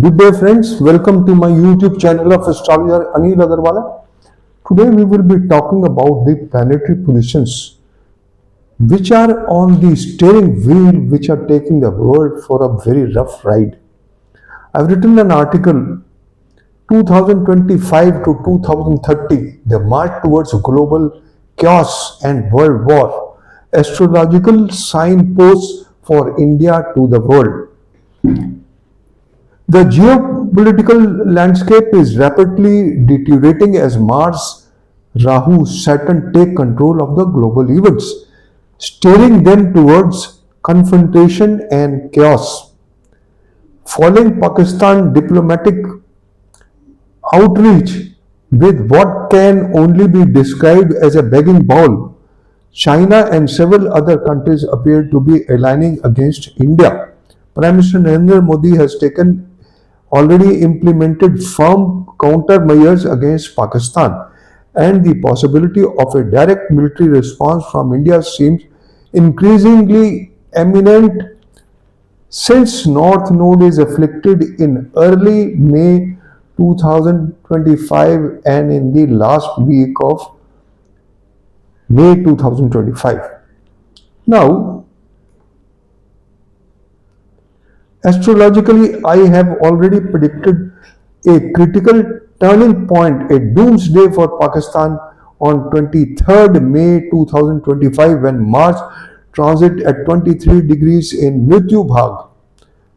Good day friends, welcome to my YouTube channel of Astrologer Anil Agarwala. Today we will be talking about the planetary positions which are on the steering wheel which are taking the world for a very rough ride. I've written an article 2025 to 2030, the march towards global chaos and world war, astrological signposts for India to the world. The geopolitical landscape is rapidly deteriorating as Mars, Rahu, Saturn take control of the global events, steering them towards confrontation and chaos. Following Pakistan diplomatic outreach with what can only be described as a begging bowl, China and several other countries appear to be aligning against India. Prime Minister Narendra Modi has already implemented firm countermeasures against Pakistan, and the possibility of a direct military response from India seems increasingly imminent since North Node is afflicted in early May 2025 and in the last week of May 2025. Now, astrologically, I have already predicted a critical turning point, a doomsday for Pakistan on 23rd May 2025 when Mars transit at 23 degrees in Mrityu Bhaga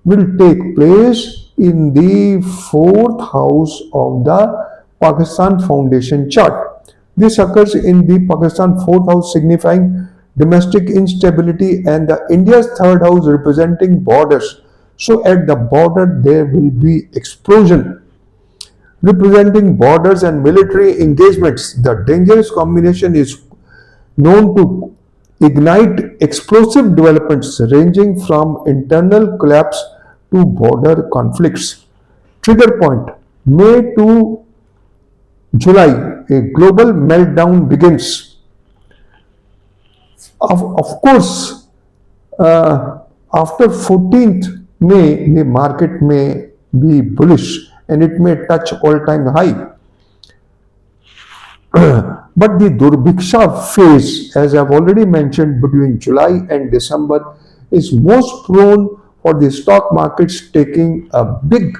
will take place in the fourth house of the Pakistan Foundation chart. This occurs in the Pakistan fourth house signifying domestic instability and the India's third house representing borders. So at the border there will be explosion representing borders and military engagements. The dangerous combination is known to ignite explosive developments ranging from internal collapse to border conflicts. Trigger point May to July, a global meltdown begins. Of course, after 14th May, the market may be bullish and it may touch all-time high. But the Durbiksha phase, as I've already mentioned, between July and December is most prone for the stock markets taking a deep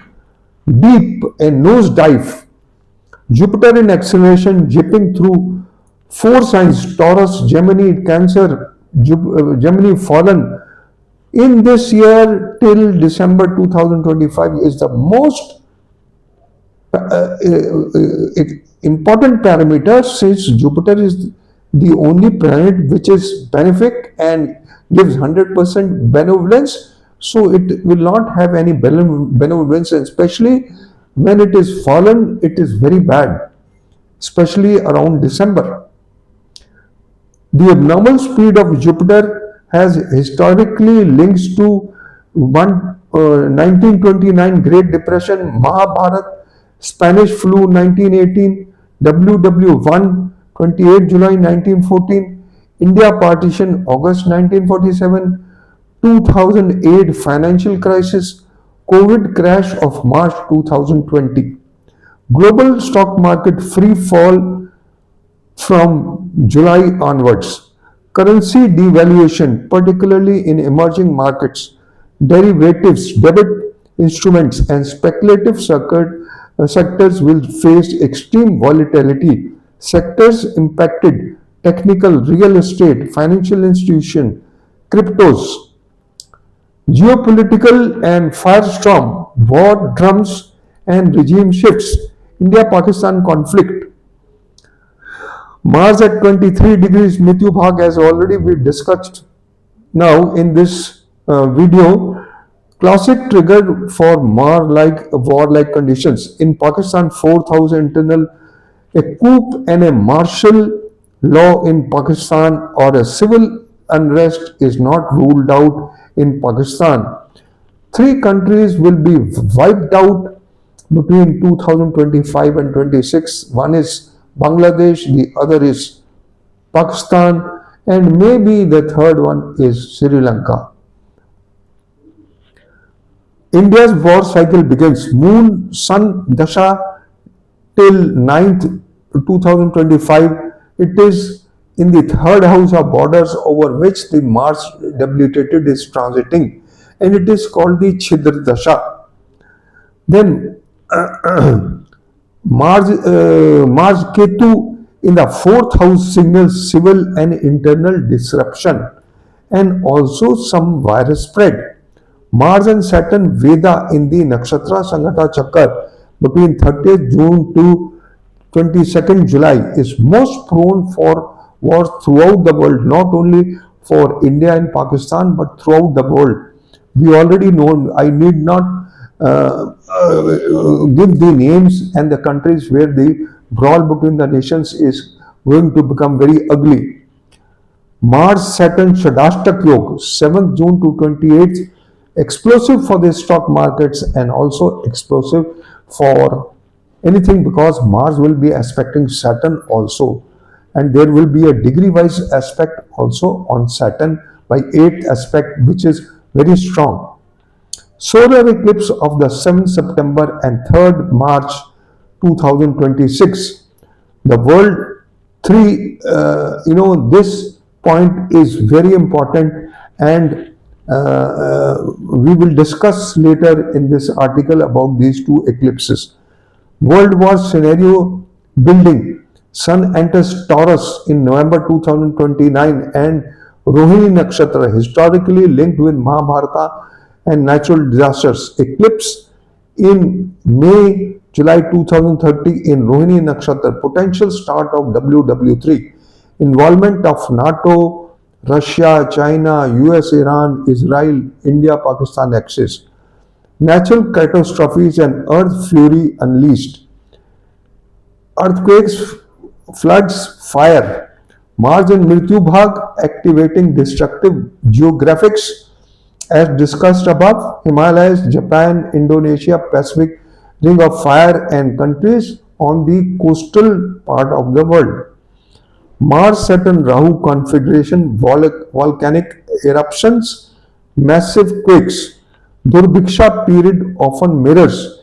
and nosedive. Jupiter in acceleration, zipping through four signs Taurus, Gemini, Cancer, Gemini fallen in this year till December 2025 is the most important parameter since Jupiter is the only planet which is benefic and gives 100% benevolence. So it will not have any benevolence, especially when it is fallen, it is very bad, especially around December. The abnormal speed of Jupiter has historically links to 1929 Great Depression, Mahabharat, Spanish flu 1918, WW1 28 July 1914, India partition August 1947, 2008 financial crisis, COVID crash of March 2020. Global stock market free fall from July onwards. Currency devaluation, particularly in emerging markets, derivatives, debit instruments, and speculative sectors will face extreme volatility. Sectors impacted technical, real estate, financial institution, cryptos, geopolitical and firestorm, war drums and regime shifts, India-Pakistan conflict. Mars at 23 degrees Mrityu Bhaga as already we discussed now in this video. Classic trigger for war-like conditions. In Pakistan, 4,000 internal, a coup and a martial law in Pakistan or a civil unrest is not ruled out in Pakistan. Three countries will be wiped out between 2025 and 26. One is Bangladesh, the other is Pakistan, and maybe the third one is Sri Lanka. India's war cycle begins. Moon Sun Dasha till 9th 2025. It is in the third house of borders over which the Mars debilitated is transiting, and it is called the Chidra Dasha. Then Mars Ketu in the fourth house signals civil and internal disruption and also some virus spread. Mars and Saturn Veda in the Nakshatra Sangata Chakra between 30th June to 22nd July is most prone for wars throughout the world, not only for India and Pakistan but throughout the world. We already know, I need not give the names and the countries where the brawl between the nations is going to become very ugly. Mars Saturn Shadashtak Yog, 7th June to 28th, explosive for the stock markets and also explosive for anything because Mars will be aspecting Saturn also, and there will be a degree wise aspect also on Saturn by 8th aspect, which is very strong. Solar eclipse of the 7th September and 3rd March 2026. The world three, this point is very important, and we will discuss later in this article about these two eclipses. World War scenario building. Sun enters Taurus in November 2029 and Rohini Nakshatra, historically linked with Mahabharata and natural disasters. Eclipse in May, July 2030 in Rohini Nakshatra, potential start of WW3. Involvement of NATO, Russia, China, US, Iran, Israel, India, Pakistan axis. Natural catastrophes and earth fury unleashed. Earthquakes, floods, fire. Mars and Mrityu Bhaga activating destructive geographics. As discussed above, Himalayas, Japan, Indonesia, Pacific ring of fire and countries on the coastal part of the world. Mars Saturn Rahu configuration, volcanic eruptions, massive quakes. Durbiksha period often mirrors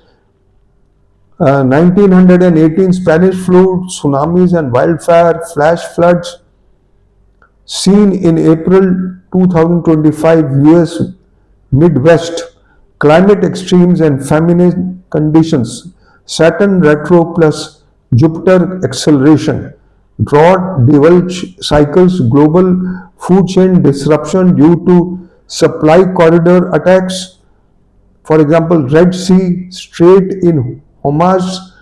1918 Spanish flu, tsunamis and wildfire, flash floods seen in April 2025 US Midwest, climate extremes and famine conditions, Saturn retro plus Jupiter acceleration, drought, divulge cycles, global food chain disruption due to supply corridor attacks, for example, Red Sea, Strait in Hormuz,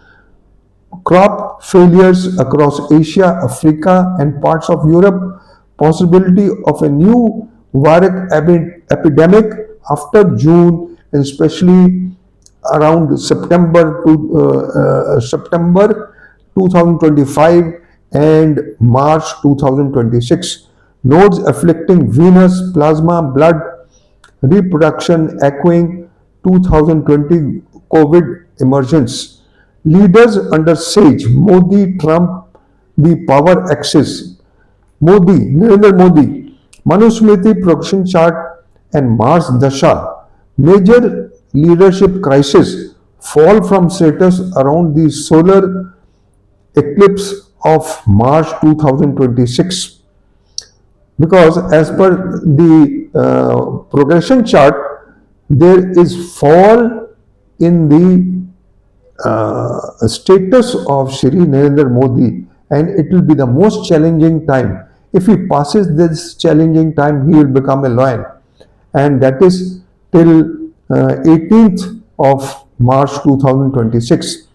crop failures across Asia, Africa, and parts of Europe, possibility of a new viral epidemic after June, and especially around September 2025 and March 2026. Nodes afflicting Venus, plasma, blood, reproduction, echoing 2020 COVID emergence. Leaders under siege, Modi, Trump, the power axis. Modi, Narendra Modi, Manusmriti progression chart and Mars Dasha. Major leadership crisis, fall from status around the solar eclipse of March 2026. Because as per the progression chart, there is fall in the status of Shri Narendra Modi, and it will be the most challenging time. If he passes this challenging time, he will become a lion, and that is till 18th of March 2026.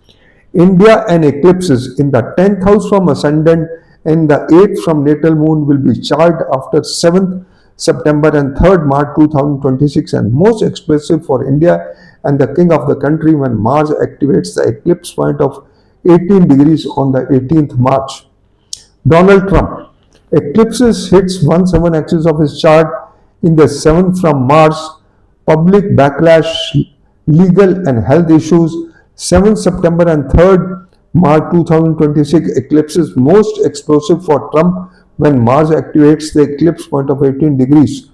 India and eclipses in the 10th house from ascendant and the 8th from natal moon will be charged after 7th September and 3rd March 2026, and most expressive for India and the king of the country when Mars activates the eclipse point of 18 degrees on the 18th March. Donald Trump. Eclipses hits 1/7 axis of his chart in the 7th from Mars. Public backlash, legal and health issues. 7th September and 3rd March 2026 eclipses most explosive for Trump when Mars activates the eclipse point of 18 degrees.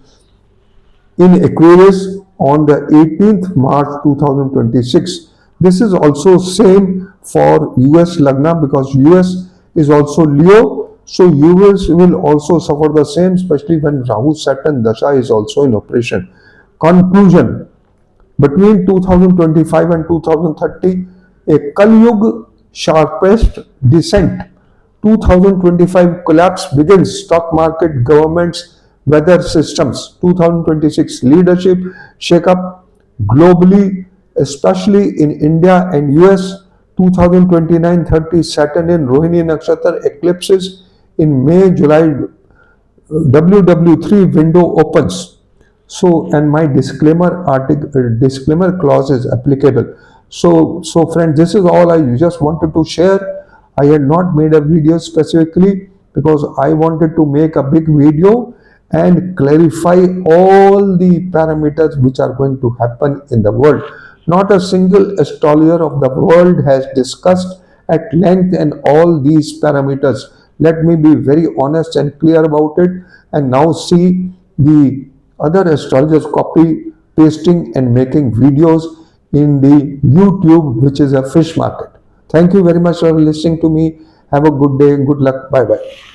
In Aquarius, on the 18th March 2026. This is also same for US Lagna because US is also Leo. So US will also suffer the same, especially when Rahu Saturn Dasha is also in operation. Conclusion: between 2025 and 2030, a Kali Yuga sharpest descent. 2025 collapse begins. Stock market, governments, weather systems. 2026 leadership shakeup globally, especially in India and US. 2029-30 Saturn in Rohini Nakshatra eclipses in May, July. WW3 window opens. So, and my disclaimer clause is applicable. So friends, this is all I just wanted to share. I had not made a video specifically because I wanted to make a big video and clarify all the parameters which are going to happen in the world. Not a single astrologer of the world has discussed at length and all these parameters. Let me be very honest and clear about it, and now see the other astrologers copy pasting and making videos in the YouTube, which is a fish market. Thank you very much for listening to me. Have a good day and good luck. Bye bye.